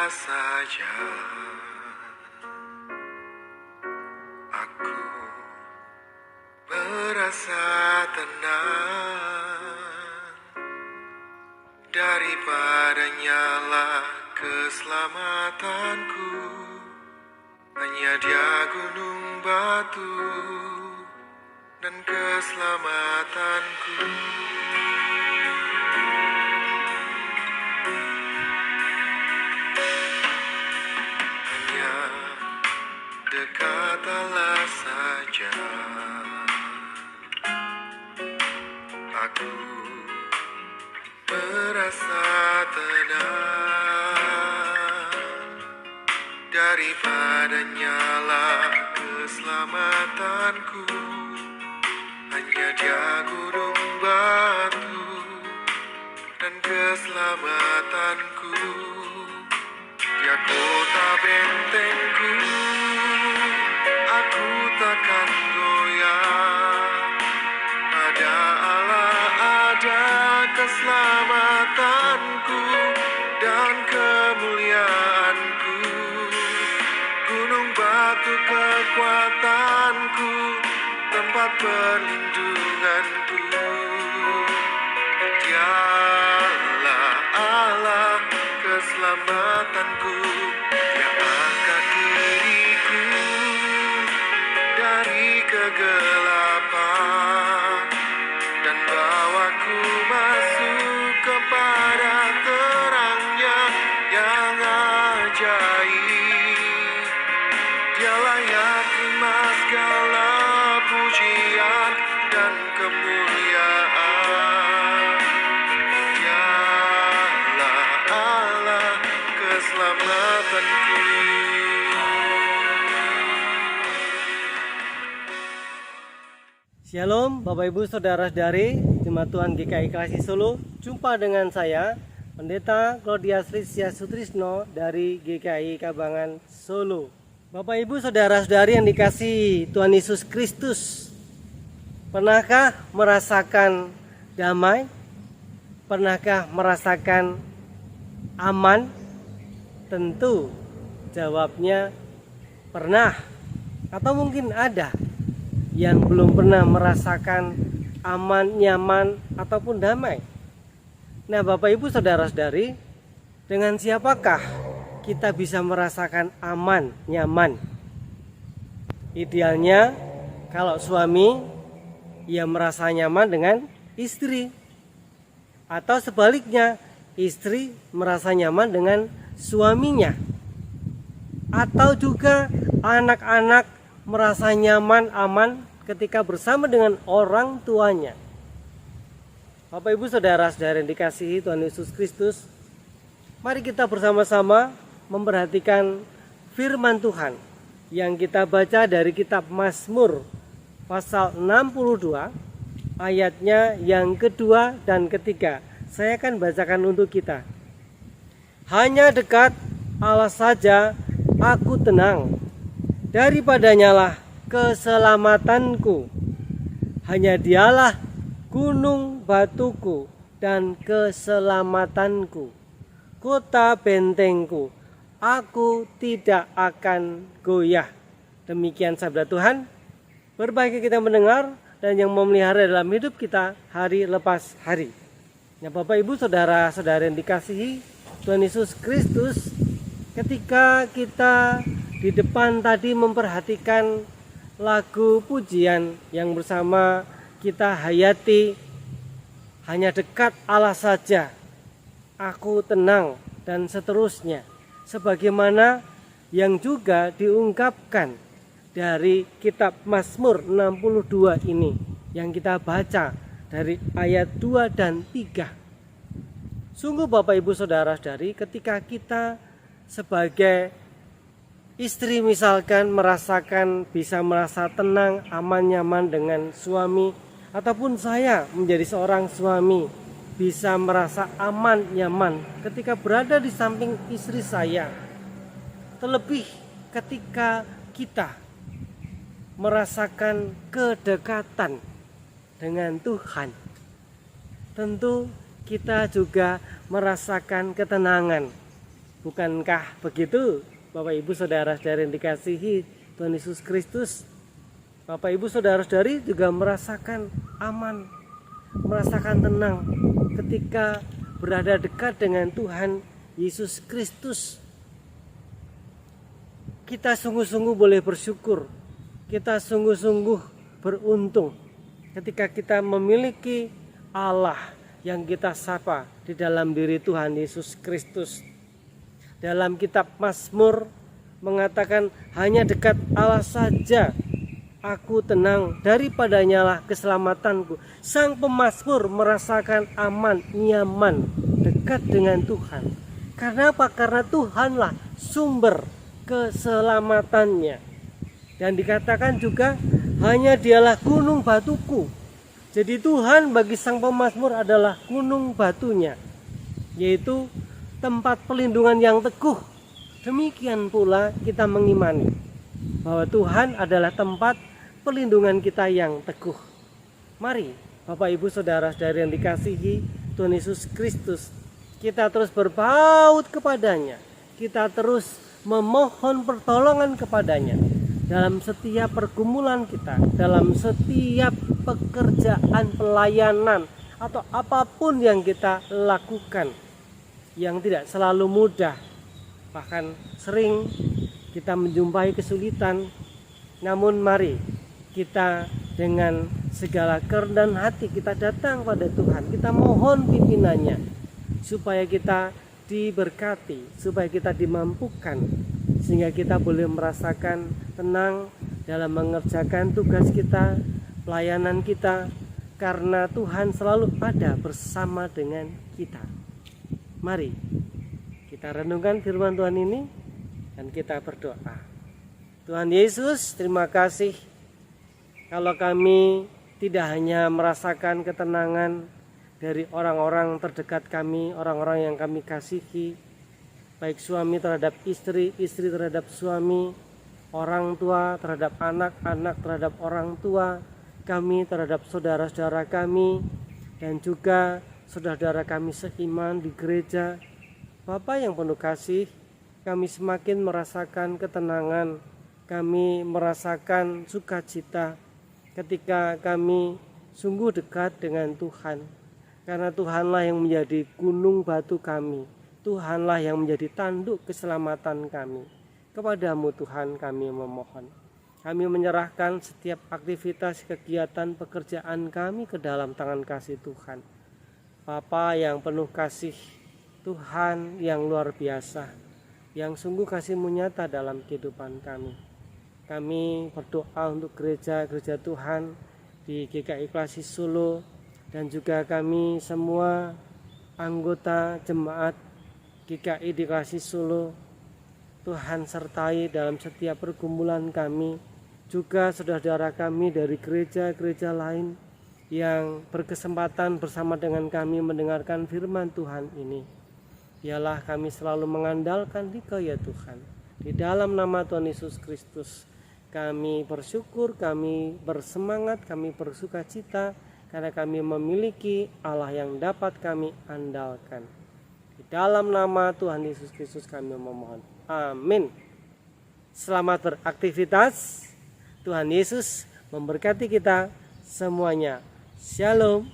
saja aku merasa tenang, daripadanya lah keselamatanku. Hanya Dia gunung batu dan keselamatanku. Hanya dekat Allah saja aku merasa tenang, daripadanya lah keselamatanku. Hanya Dia gunung batu dan keselamatanku. Dia kota bentengku, aku takkan goyah. Pada Allah ada keselamatanku dan kemuliaanku. Gunung batu kekuatanku, tempat perlindunganku. Dialah Allah keselamatanku. Dia angkat diriku dari kegelapan dan bawaku masuk kepada terangnya yang ajaib. Dia layak terima segala pujian dan kemuliaan. Dialah Allah keselamatanku. Shalom Bapak Ibu Saudara-saudari Jemaat Tuhan GKI Klasik Solo. Jumpa dengan saya Pendeta Claudius Rizya Sutrisno dari GKI Kabangan Solo. Bapak Ibu Saudara-saudari yang dikasihi Tuhan Yesus Kristus, pernahkah merasakan damai? Pernahkah merasakan aman? Tentu jawabnya pernah, atau mungkin ada yang belum pernah merasakan aman, nyaman, ataupun damai. Nah Bapak Ibu Saudara-saudari, dengan siapakah kita bisa merasakan aman, nyaman? Idealnya kalau suami, ia merasa nyaman dengan istri, atau sebaliknya, istri merasa nyaman dengan suaminya, atau juga anak-anak merasa nyaman, aman ketika bersama dengan orang tuanya. Bapak Ibu Saudara-saudara yang dikasihi Tuhan Yesus Kristus, mari kita bersama-sama memperhatikan firman Tuhan yang kita baca dari kitab Mazmur pasal 62 ayatnya yang kedua dan ketiga. Saya akan bacakan untuk kita. Hanya dekat Allah saja aku tenang, daripadanya lah keselamatanku. Hanya Dialah gunung batuku dan keselamatanku, kota bentengku, aku tidak akan goyah. Demikian sabda Tuhan. Berbahagia kita mendengar dan yang memelihara dalam hidup kita hari lepas hari. Nah Bapak Ibu Saudara-saudara yang dikasihi Tuhan Yesus Kristus, ketika kita di depan tadi memperhatikan lagu pujian yang bersama kita hayati, hanya dekat Allah saja aku tenang, dan seterusnya, sebagaimana yang juga diungkapkan dari kitab Mazmur 62 ini yang kita baca dari ayat 2 dan 3. Sungguh Bapak Ibu Saudara-saudari, ketika kita sebagai istri misalkan bisa merasa tenang, aman, nyaman dengan suami, ataupun saya menjadi seorang suami bisa merasa aman, nyaman ketika berada di samping istri saya. Terlebih ketika kita merasakan kedekatan dengan Tuhan, tentu kita juga merasakan ketenangan. Bukankah begitu Bapak Ibu saudara-saudari yang dikasihi Tuhan Yesus Kristus? Bapak Ibu saudara-saudari juga merasakan aman, merasakan tenang ketika berada dekat dengan Tuhan Yesus Kristus. Kita sungguh-sungguh boleh bersyukur, kita sungguh-sungguh beruntung ketika kita memiliki Allah yang kita sapa di dalam diri Tuhan Yesus Kristus. Dalam kitab Mazmur mengatakan, hanya dekat Allah saja aku tenang, daripadanya lah keselamatanku. Sang pemazmur merasakan aman, nyaman, dekat dengan Tuhan. Karena apa? Karena Tuhanlah sumber keselamatannya. Dan dikatakan juga, hanya dialah gunung batuku. Jadi Tuhan bagi sang pemazmur adalah gunung batunya, yaitu tempat pelindungan yang teguh. Demikian pula kita mengimani bahwa Tuhan adalah tempat pelindungan kita yang teguh. Mari Bapak Ibu saudara-saudari yang dikasihi Tuhan Yesus Kristus, kita terus berpaut kepadanya, kita terus memohon pertolongan kepadanya dalam setiap pergumulan kita, dalam setiap pekerjaan pelayanan atau apapun yang kita lakukan, yang tidak selalu mudah, bahkan sering kita menjumpai kesulitan. Namun mari kita dengan segala kerendahan hati kita datang pada Tuhan, kita mohon pimpinannya supaya kita diberkati, supaya kita dimampukan, sehingga kita boleh merasakan tenang dalam mengerjakan tugas kita, pelayanan kita, karena Tuhan selalu ada bersama dengan kita. Mari kita renungkan firman Tuhan ini dan kita berdoa. Tuhan Yesus, terima kasih kalau kami tidak hanya merasakan ketenangan dari orang-orang terdekat kami, orang-orang yang kami kasihi, baik suami terhadap istri, istri terhadap suami, orang tua terhadap anak, anak terhadap orang tua, kami terhadap saudara-saudara kami, dan juga saudara-saudara kami seiman di gereja. Bapa yang penuh kasih, kami semakin merasakan ketenangan, kami merasakan sukacita ketika kami sungguh dekat dengan Tuhan. Karena Tuhanlah yang menjadi gunung batu kami, Tuhanlah yang menjadi tanduk keselamatan kami. Kepadamu Tuhan kami memohon. Kami menyerahkan setiap aktivitas, kegiatan, pekerjaan kami ke dalam tangan kasih Tuhan. Bapa yang penuh kasih, Tuhan yang luar biasa, yang sungguh kasih-Mu nyata dalam kehidupan kami. Kami berdoa untuk gereja-gereja Tuhan di GKI Klasi Solo, dan juga kami semua anggota jemaat GKI di Klasi Solo. Tuhan sertai dalam setiap pergumulan kami, juga saudara-saudara kami dari gereja-gereja lain yang berkesempatan bersama dengan kami mendengarkan firman Tuhan ini. Biarlah kami selalu mengandalkan Dikau ya Tuhan. Di dalam nama Tuhan Yesus Kristus kami bersyukur, kami bersemangat, kami bersukacita karena kami memiliki Allah yang dapat kami andalkan. Di dalam nama Tuhan Yesus Kristus kami memohon. Amin. Selamat beraktivitas. Tuhan Yesus memberkati kita semuanya. Shalom.